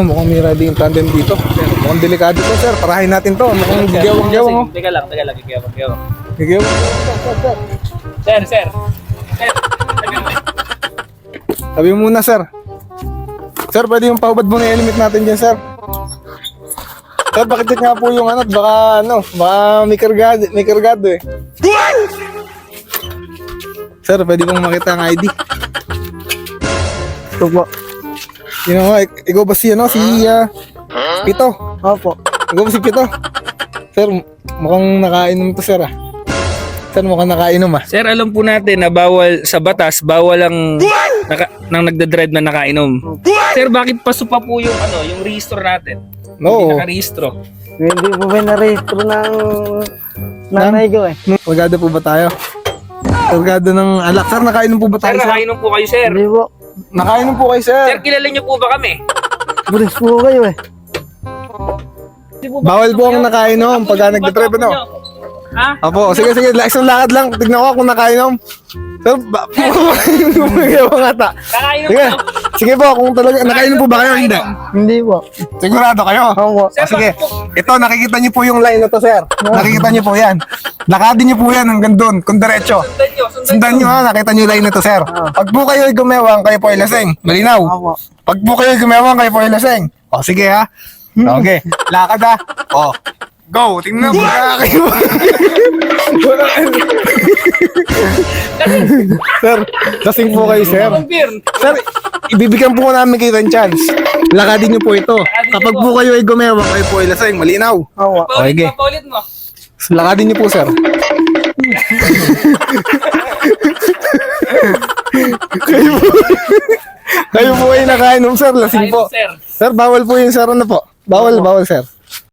Mukhang may riding tandem dito. Mukhang delikado to, sir. Parahin natin to. Mukhang gigawang-gawang, oh. Teka lang, gigawang. Gigawang. Sir. Sabi mo muna, sir. Sir, pwede yung paubad mo na helmet natin dyan, sir. Sir, pakichat nga po yung ano, baka may kargado eh. Sir, pwede pong makita ang ID. Ito po. Ikaw ba si Pito? Opo. Ikaw ba si Pito? Sir, mukhang nakainom to, sir, ah. Sir, mukhang nakainom, ah. Sir, alam po natin na bawal sa batas, bawal ang nang nagda-drive na nakainom. Sir, bakit paso pa po yung yung rehistro natin? No. Hindi nakarehistro. Hindi po ba na-rehistro ng nanay ko eh. Kargado po ba tayo? Kargado ng alak. Sir, nakainom po ba Sir, tayo, sir? nakainom po kayo, sir. Hindi po. Nakainom po kayo, Sir, sir. kilala niyo po ba kami? Bulis po kayo eh. Di po ba Bawal po kayo? ang nakainom Ako pagka yung nagda-drive, ano? niyo. Ha? Apo, sige, isang lakad lang. Tignan ko kung nakainom. Sir, gumagawa nga ta. Nakainom Sige, po. sige po, kung talaga, nakainom po ba kayo? Hindi. Hindi po. Sigurado kayo? Opo. Sir, Sige, bakit ito, nakikita niyo po yung line na to, sir. Nakikita niyo po yan. Lakadin niyo po yan hanggang doon, kung diretso. Sundan niyo, ha, nakita niyo yung line na to, sir. Pag po kayo ay gumewang, kayo po ay lasing. Malinaw. Opo. Pag po kayo ay gumewang, kayo po ay lasing. O, sige, ha. Okay, lakad, ha. O, go, tingnan mo na kayo. Sir, lasing po kayo, sir. Confirm. Sir, ibibigyan po namin kayo ng chance. Lakadin niyo po ito. Kapag po kayo ay gumewang, kayo po ay lasing. Malinaw. Opo. Okay. Paulit mo. Lakadin niyo po, sir. kayo po. Kayo po ay nakainom, sir. Lasing po. Sir. Sir, bawal po yun, sir. Ano po? Bawal, sir.